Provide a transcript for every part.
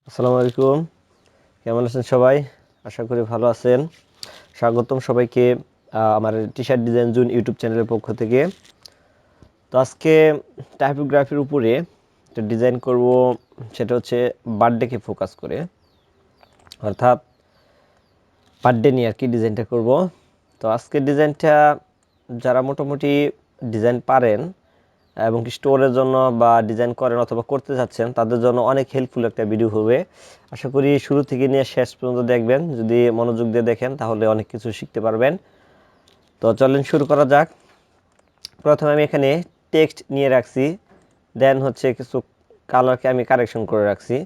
আসসালামু আলাইকুম। কেমন আছেন সবাই? আশা করি ভালো আছেন। স্বাগতম সবাইকে আমার টি-শার্ট ডিজাইন জোন ইউটিউব চ্যানেলের পক্ষ থেকে। তো আজকে টাইপোগ্রাফির উপরে একটা ডিজাইন করব, সেটা হচ্ছে বার্থডেকে ফোকাস করে, অর্থাৎ বার্থডে নিয়ে আর কি ডিজাইনটা করব। তো আজকের ডিজাইনটা যারা মোটামুটি ডিজাইন পারেন এবং স্টোরের জন্য বা ডিজাইন করেন অথবা করতে যাচ্ছেন তাদের জন্য অনেক হেল্পফুল একটা ভিডিও হবে। আশা করি শুরু থেকে নিয়ে শেষ পর্যন্ত দেখবেন। যদি মনোযোগ দিয়ে দেখেন তাহলে অনেক কিছু শিখতে পারবেন। তো চলেন শুরু করা যাক। প্রথমে আমি এখানে টেক্সট নিয়ে রাখছি, দেন হচ্ছে কিছু কালারকে আমি কারেকশন করে রাখছি,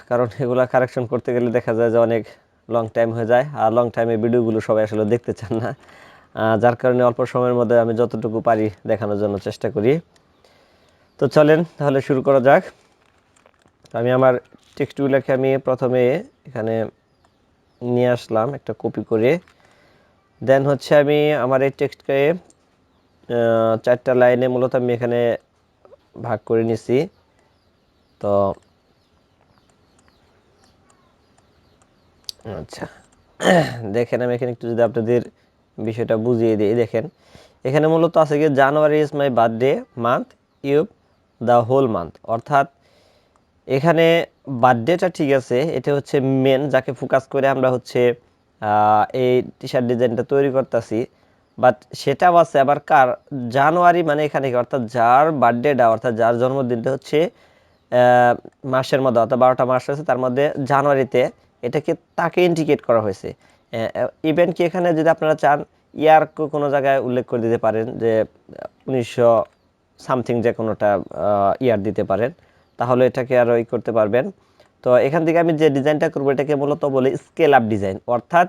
কারণ এগুলো কারেকশন করতে গেলে দেখা যায় যে অনেক লং টাইম হয়ে যায়, আর লং টাইমে ভিডিওগুলো সবাই আসলে দেখতে চান না, যার কারণে অল্প সময়ের মধ্যে আমি যতটুকু পারি দেখানোর জন্য চেষ্টা করি। তো চলেন তাহলে শুরু করা যাক। আমি আমার টেক্সটগুলোকে আমি প্রথমে এখানে নিয়ে আসলাম একটা কপি করে, দেন হচ্ছে আমি আমার এই টেক্সটকে 4টা লাইনে মূলত আমি এখানে ভাগ করে নিছি। তো আচ্ছা, দেখেন আমি এখানে একটু যদি আপনাদের বিষয়টা বুঝিয়ে দিই। দেখেন এখানে মূলত আছে কি, January is my birthday month, you the whole month. অর্থাৎ এখানে বার্থডেটা ঠিক আছে, এটা হচ্ছে মেন, যাকে ফোকাস করে আমরা হচ্ছে এই টি শার্ট ডিজাইনটা তৈরি করতেছি। বাট সেটাও আছে আবার কার, জানুয়ারি মানে এখানে কি, অর্থাৎ যার বার্থডেটা অর্থাৎ যার জন্মদিনটা হচ্ছে মাসের মধ্যে, অর্থাৎ 12টা মাস আছে তার মধ্যে জানুয়ারিতে, এটাকে তাকে ইন্ডিকেট করা হয়েছে। ইভেন কি এখানে যদি আপনারা চান ইয়ার কোনো জায়গায় উল্লেখ করে দিতে পারেন যে 1900 সামথিং, যে কোনোটা ইয়ার দিতে পারেন, তাহলে এটাকে আরও করতে পারবেন। তো এখান থেকে আমি যে ডিজাইনটা করবো এটাকে মূলত বলে স্কেল আপ ডিজাইন। অর্থাৎ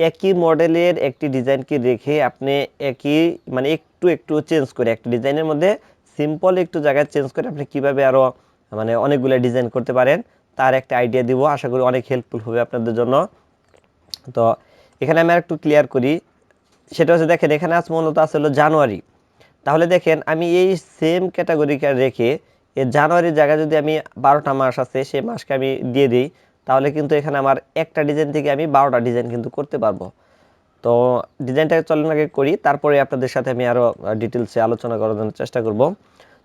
একই মডেলের একটি ডিজাইনকে রেখে আপনি একই মানে একটু একটু চেঞ্জ করে, একটা ডিজাইনের মধ্যে সিম্পল একটু জায়গায় চেঞ্জ করে আপনি কীভাবে আরও মানে অনেকগুলো ডিজাইন করতে পারেন তার একটা আইডিয়া দিব। আশা করি অনেক হেল্পফুল হবে আপনাদের জন্য। তো এখানে আমি আর একটু ক্লিয়ার করি, সেটা হচ্ছে দেখেন এখানে আজ মূলত আছে হলো জানুয়ারি। তাহলে দেখেন আমি এই সেম ক্যাটাগরিকে রেখে এই জানুয়ারির জায়গায় যদি আমি 12টা মাস আছে সেই মাসকে আমি দিয়ে দিই, তাহলে কিন্তু এখানে আমার একটা ডিজাইন থেকে আমি 12টা ডিজাইন কিন্তু করতে পারবো। তো ডিজাইনটা চলেন আগে করি, তারপরে আপনাদের সাথে আমি আরও ডিটেলসে আলোচনা করার জন্য চেষ্টা করব।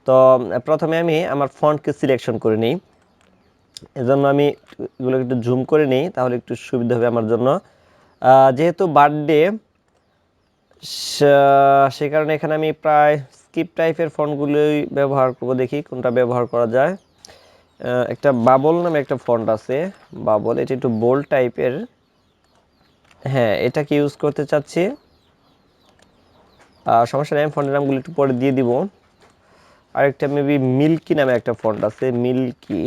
তো প্রথমে আমি আমার ফন্টকে সিলেকশন করে নিই, এজন্য আমি এগুলো একটু জুম করে নিই তাহলে একটু সুবিধা হবে আমার জন্য। যেহেতু বার্থডে, সেই কারণে এখানে আমি প্রায় স্কিপ টাইপের ফন্টগুলোই ব্যবহার করব। দেখি কোনটা ব্যবহার করা যায়। একটা বাবল নামে একটা ফন্ট আছে, বাবল, এটা একটু বোল্ড টাইপের। হ্যাঁ, এটাকে ইউজ করতে চাচ্ছি। সমস্যা নেই, ফন্টের নামগুলো একটু পরে দিয়ে দিব। আরেকটা মেবি মিল্কি নামে একটা ফন্ট আছে, মিল্কি,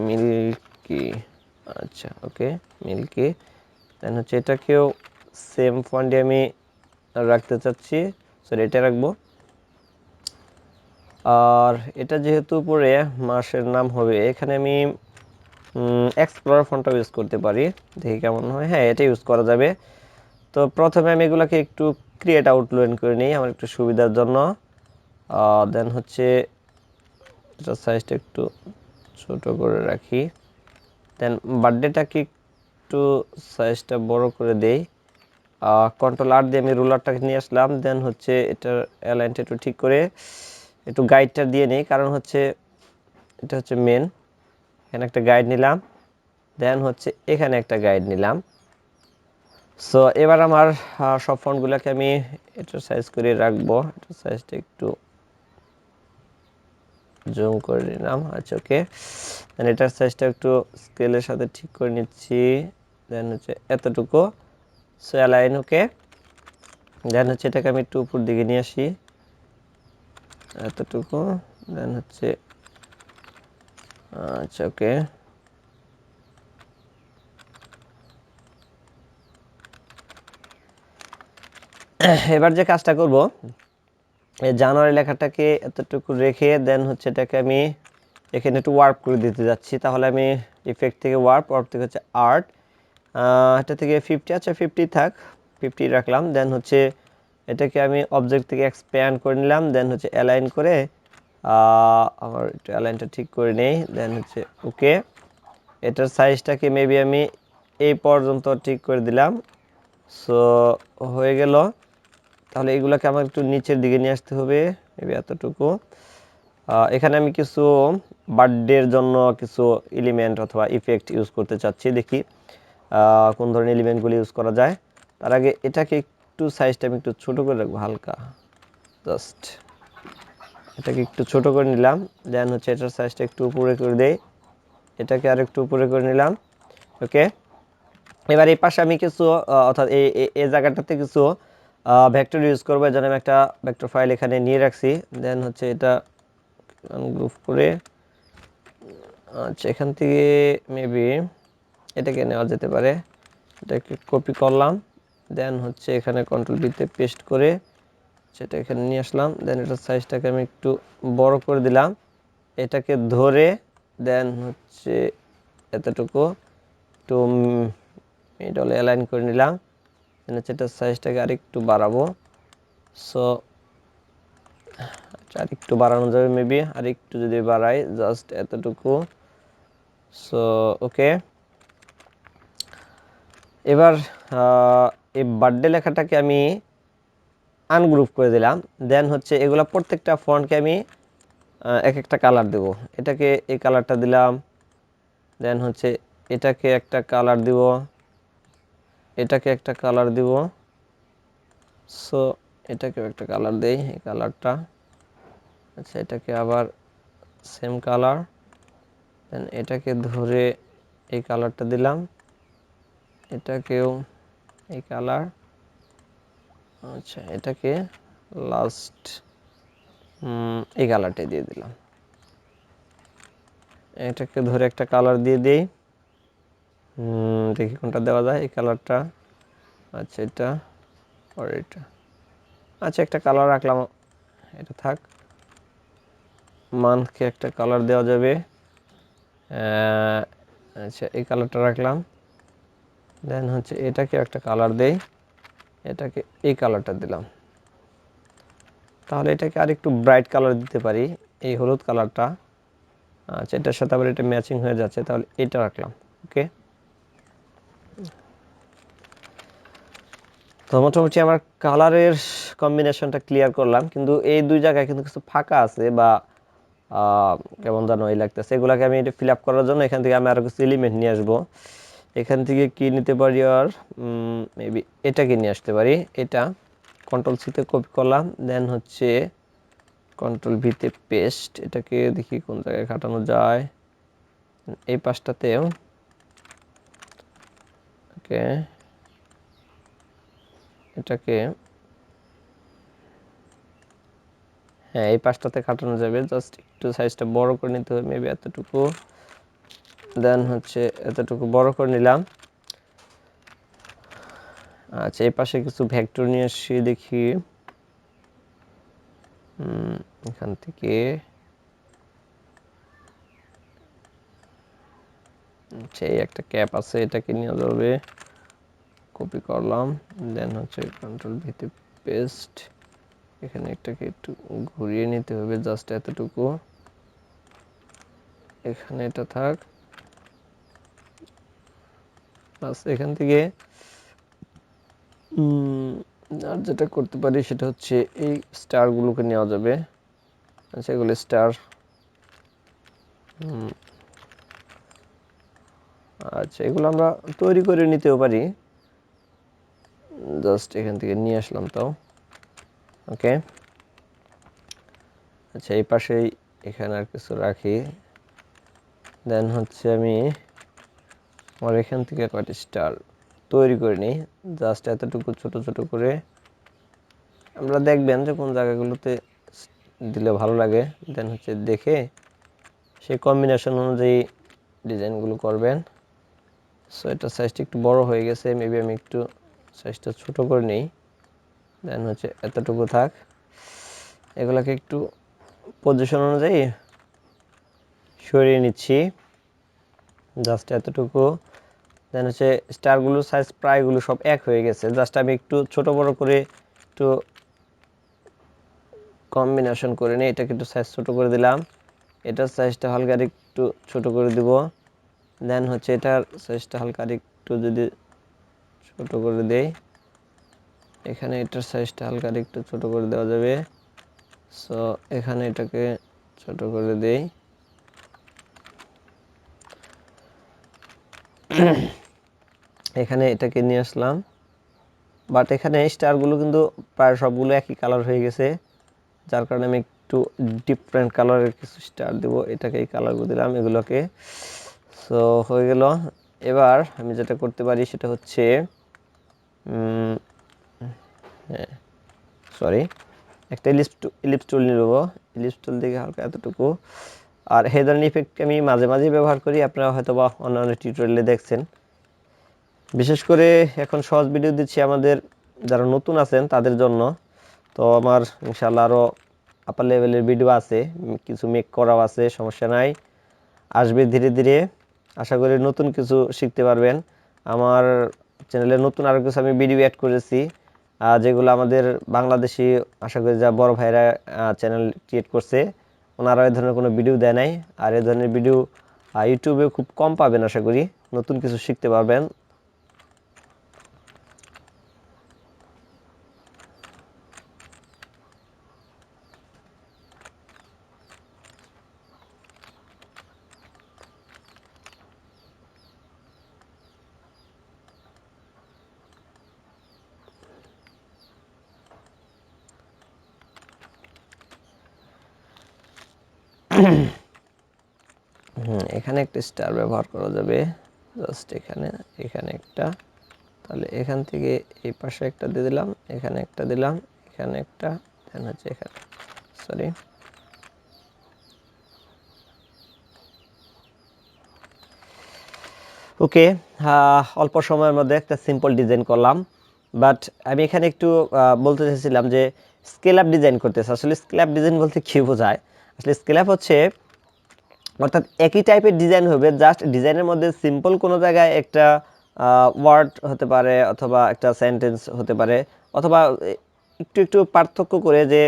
মিল্কি, আচ্ছা ওকে, মিল্কি। দেন হচ্ছে এটাকেও সেম ফন্টে আমি রাখতে চাচ্ছি, সরি এটা রাখবো। আর এটা যেহেতু পরে মাসের নাম হবে, এখানে আমি এক্সপ্লোরার ফন্টটা ইউজ করতে পারি, দেখি কেমন হয়। হ্যাঁ, এটা ইউজ করা যাবে। তো প্রথমে আমি এগুলোকে একটু ক্রিয়েট আউটলাইন করে নিই আমার একটু সুবিধার জন্য। দেন হচ্ছে এটা সাইজটা একটু ছোট করে রাখি, দেন বার্থডেটাকে একটু সাইজটা বড় করে দেই। কন্ট্রোল আর দিয়ে আমি রুলারটাকে নিয়ে আসলাম, দেন হচ্ছে এটার অ্যালাইনটা একটু ঠিক করে একটু গাইডটা দিয়ে নিই, কারণ হচ্ছে এটা হচ্ছে মেন। এখানে একটা গাইড নিলাম, দেন হচ্ছে এখানে একটা গাইড নিলাম। সো এবার আমার সব ফন্টগুলোকে আমি এটার সাইজ করে রাখবো, এটার সাইজটা একটু জুম করে নিলাম। আচ্ছা ওকে, দেন এটার সাইজটা একটু স্কেলের সাথে ঠিক করে নিচ্ছি, দেন হচ্ছে এতটুকু। সো অ্যালাইন ওকে, দেন হচ্ছে এটাকে আমি একটু উপর দিকে নিয়ে আসি এতটুকু, দেন হচ্ছে আচ্ছা ওকে। এবার যে কাজটা করব, এই জানুয়ারি লেখাটাকে এতটুকু রেখে দেন হচ্ছে এটাকে আমি এখানে একটু ওয়ার্প করে দিতে যাচ্ছি। তাহলে আমি ইফেক্ট থেকে ওয়ার্প থেকে হচ্ছে আর্ট, এটা থেকে 50, আচ্ছা 50 থাক, 50 রাখলাম। দেন হচ্ছে এটাকে আমি অবজেক্ট থেকে এক্সপ্যান্ড করে নিলাম, দেন হচ্ছে অ্যালাইন করে আমার একটু অ্যালাইনটা ঠিক করে নেই, দেন হচ্ছে ওকে। এটার সাইজটাকে মেবি আমি এই পর্যন্ত ঠিক করে দিলাম। সো হয়ে গেল। তাহলে এগুলোকে আমার একটু নিচের দিকে নিয়ে আসতে হবে, মেবি এতটুকু। এখানে আমি কিছু বার্থডের জন্য কিছু এলিমেন্ট অথবা ইফেক্ট ইউজ করতে চাচ্ছি, দেখি কোন ধরনের এলিমেন্টগুলি ইউজ করা যায়। তার আগে এটাকে একটু সাইজটা আমি একটু ছোটো করে রাখবো, হালকা জাস্ট এটাকে একটু ছোট করে নিলাম। দেন হচ্ছে এটার সাইজটা একটু উপরে করে দেই, এটাকে আর একটু উপরে করে নিলাম। ওকে, এবার এই পাশে আমি কিছু অর্থাৎ এই জায়গাটাতে কিছু ভেক্টর ইউজ করবো। যেন আমি একটা ভেক্টর ফাইল এখানে নিয়ে রাখছি। দেন হচ্ছে এটা আনগ্রুপ করে, আচ্ছা এখান থেকে মেবি এটাকে নেওয়া যেতে পারে। এটাকে কপি করলাম, দেন হচ্ছে এখানে কন্ট্রোল ভিতে পেস্ট করে সেটা এখানে নিয়ে আসলাম। দেন এটার সাইজটাকে আমি একটু বড় করে দিলাম, এটাকে ধরে দেন হচ্ছে এতটুকু একটু মিডলে অ্যালাইন করে নিলাম। দেন হচ্ছে এটার সাইজটাকে আরেকটু বাড়াবো। সো আচ্ছা আরেকটু বাড়ানো যাবে মেবি, আরেকটু যদি বাড়াই জাস্ট এতটুকু। সো ওকে, এবার এই বার্থডে লেখাটাকে আমি আনগ্রুপ করে দিলাম। দেন হচ্ছে এগুলা প্রত্যেকটা ফন্টকে আমি এক একটা কালার দেব। এটাকে এই কালারটা দিলাম, দেন হচ্ছে এটাকে একটা কালার দিব, এটাকে একটা কালার দিব। সো এটাকেও একটা কালার দেই, এই কালারটা। আচ্ছা এটাকে আবার সেম কালার, দেন এটাকে ধরে এই কালারটা দিলাম, এটাকেও এই কালার। আচ্ছা এটাকে লাস্ট এই কালারটাই দিয়ে দিলাম, এটাকে ধরে একটা কালার দিয়ে দিই। দেখি কোনটা দেওয়া যায়, এই কালারটা। আচ্ছা এটা আর এটা, আচ্ছা একটা কালার রাখলাম, এটা থাক। মান্থকে একটা কালার দেওয়া যাবে, আচ্ছা এই কালারটা রাখলাম। দেন হচ্ছে এটাকে একটা কালার দেই, এটাকে এই কালারটা দিলাম। তাহলে এটাকে আর একটু ব্রাইট কালার দিতে পারি, এই হলুদ কালারটা। আচ্ছা এটার সাথে আবার এটা ম্যাচিং হয়ে যাচ্ছে, তাহলে এটা রাখলাম। ওকে, তো মোটামুটি আমার কালারের কম্বিনেশনটা ক্লিয়ার করলাম, কিন্তু এই দুই জায়গায় কিন্তু কিছু ফাঁকা আছে বা কেমন যেন এই লাগতেছে। এগুলোকে আমি এটা ফিল আপ করার জন্য এখান থেকে আমি আরও কিছু এলিমেন্ট নিয়ে আসবো। এখান থেকে কি নিতে পারি, আর মেবি এটাকে নিয়ে আসতে পারি। এটা কন্ট্রোল সিতে কপি করলাম, দেন হচ্ছে কন্ট্রোল ভিতে পেস্ট। এটাকে দেখি কোন জায়গায় খাটানো যায়, এই পাশটাতেও। ওকে, এটাকে হ্যাঁ এই পাশটাতে খাটানো যাবে, জাস্ট একটু সাইজটা বড় করে নিতে হবে, মেবি এতটুকু। দেন হচ্ছে এতটুকু বড় করে নিলাম। আচ্ছা এই পাশে কিছু ভেক্টর নিয়ে আসি, দেখি এখান থেকে। আচ্ছা এই একটা ক্যাপ আছে, এটাকে নিয়ে যাবে, কপি করলাম। দেন হচ্ছে কন্ট্রোল ভিতে পেস্ট, এখানে একটাকে একটু ঘুরিয়ে নিতে হবে, জাস্ট এতটুকু। এখানে এটা থাক। বাস এখান থেকে আর যেটা করতে পারি সেটা হচ্ছে এই স্টারগুলোকে নেওয়া যাবে। আচ্ছা এগুলো স্টার। আচ্ছা এগুলো আমরা তৈরি করে নিতেও পারি, জাস্ট এখান থেকে নিয়ে আসলাম তাও। ওকে, আচ্ছা এই পাশেই এখানে আর কিছু রাখি। দেন হচ্ছে আমি আমার এখান থেকে কয়েকটি স্টার তৈরি করে নিই, জাস্ট এতটুকু ছোট ছোট করে। আমরা দেখবেন যে কোন জায়গাগুলোতে দিলে ভালো লাগে, দেন হচ্ছে দেখে সেই কম্বিনেশন অনুযায়ী ডিজাইনগুলো করবেন। সো এটা সাইজটা একটু বড় হয়ে গেছে, মেবি আমি একটু সাইজটা ছোট করে নিই। দেন হচ্ছে এতটুকু থাক। এগুলোকে একটু পজিশন অনুযায়ী সরিয়ে নিচ্ছি, জাস্ট এতটুকু। দেন হচ্ছে স্টারগুলোর সাইজ প্রায়গুলো সব এক হয়ে গেছে, জাস্ট আমি একটু ছোট বড় করে একটু কম্বিনেশন করে নিই। এটাকে একটু সাইজ ছোট করে দিলাম, এটার সাইজটা হালকা একটু ছোট করে দিব। দেন হচ্ছে এটার সাইজটা হালকা একটু যদি ছোট করে দেই, এখানে এটার সাইজটা হালকা একটু ছোট করে দেওয়া যাবে। সো এখানে এটাকে ছোট করে দেই। এখানে এটাকে নিয়ে আসলাম, বাট এখানে স্টারগুলো কিন্তু প্রায় সবগুলো একই কালার হয়ে গেছে, যার কারণে আমি একটু ডিফারেন্ট কালারের কিছু স্টার দেব। এটাকে এই কালারগুলো দিলাম এগুলোকে। সো হয়ে গেল। এবার আমি যেটা করতে পারি সেটা হচ্ছে সরি, একটা ইলিপস টুল নিয়ে নেবো। ইলিপস টুল থেকে হালকা এতটুকু, আর এই ধরনের ইফেক্টকে আমি মাঝে মাঝে ব্যবহার করি, আপনারা হয়তো বা অন্যান্য টিউটোরিয়ালে দেখছেন। বিশেষ করে এখন সহজ ভিডিও দিচ্ছি আমাদের যারা নতুন আছেন তাদের জন্য। তো আমার ইনশাআল্লাহ আরও আপার লেভেলের ভিডিও আছে, কিছু মেক করাও আছে, সমস্যা নাই, আসবে ধীরে ধীরে। আশা করি নতুন কিছু শিখতে পারবেন। আমার চ্যানেলে নতুন আরও কিছু আমি ভিডিও অ্যাড করেছি, যেগুলো আমাদের বাংলাদেশি আশা করি যা বড় ভাইরা চ্যানেল ক্রিয়েট করছে, ওনারা এই ধরনের কোনো ভিডিও দেয় নাই। আর এই ধরনের ভিডিও ইউটিউবে খুব কম পাবেন। আশা করি নতুন কিছু শিখতে পারবেন। এখানে একটা স্টার ব্যবহার করা যাবে, জাস্ট এখানে এখানে একটা, তাহলে এখান থেকে এই পাশে একটা দিয়ে দিলাম, এখানে একটা দিলাম, এখানে একটা, দেন হচ্ছে এখানে, সরি, ওকে। অল্প সময়ের মধ্যে একটা সিম্পল ডিজাইন করলাম, বাট আমি এখানে একটু বলতে চাইছিলাম যে স্কেল আপ ডিজাইন করতেছে। আসলে স্কেল আপ ডিজাইন বলতে কী বোঝায়? আসলে স্কেল আপ হচ্ছে, অর্থাৎ একই টাইপের ডিজাইন হবে, জাস্ট ডিজাইনের মধ্যে সিম্পল কোনো জায়গায় একটা ওয়ার্ড হতে পারে, অথবা একটা সেন্টেন্স হতে পারে, অথবা একটু একটু পার্থক্য করে যে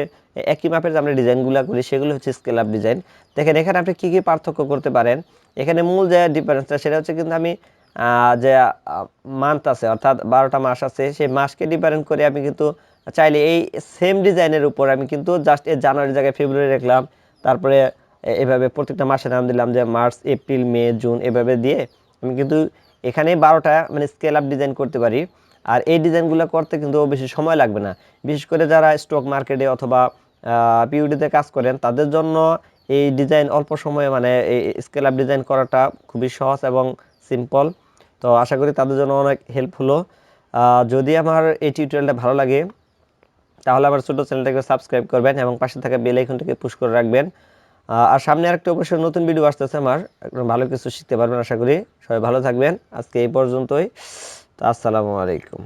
একই মাপের যে আমরা ডিজাইনগুলো করি সেগুলো হচ্ছে স্কেল আপ ডিজাইন। দেখেন এখানে আপনি কী কী পার্থক্য করতে পারেন। এখানে মূল যে ডিফারেন্সটা সেটা হচ্ছে কিন্তু আমি যে মান্থ আছে, অর্থাৎ 12টা মাস আছে, সেই মাসকে ডিফারেন্ট করে আমি কিন্তু চাইলে এই সেম ডিজাইনের উপর আমি কিন্তু জাস্ট এই জানুয়ারির জায়গায় ফেব্রুয়ারি রাখলাম, তারপরে এভাবে প্রত্যেকটা মাসের নাম দিলাম যে মার্চ, এপ্রিল, মে, জুন, এভাবে দিয়ে আমি কিন্তু এখানে 12টা মানে স্কেল আপ ডিজাইন করতে পারি। আর এই ডিজাইনগুলো করতে কিন্তু বেশি সময় লাগবে না। বিশেষ করে যারা স্টক মার্কেটে অথবা পিইউডিতে কাজ করেন তাদের জন্য এই ডিজাইন অল্প সময়ে মানে এই স্কেল আপ ডিজাইন করাটা খুবই সহজ এবং সিম্পল। তো আশা করি তাদের জন্য অনেক হেল্প হলো। যদি আমার এই টিউটোরিয়ালটা ভালো লাগে তাহলে আমার ছোটো চ্যানেলটাকে সাবস্ক্রাইব করবেন এবং পাশে থাকা বেল আইকনটাকে পুশ করে রাখবেন। আর সামনে আরেকটা অবশ্যই নতুন ভিডিও আসতেছে আমার, ভালো কিছু শিখতে পারবেন আশা করি। সবাই ভালো থাকবেন, আজকে এই পর্যন্তই। তো আসসালামু আলাইকুম।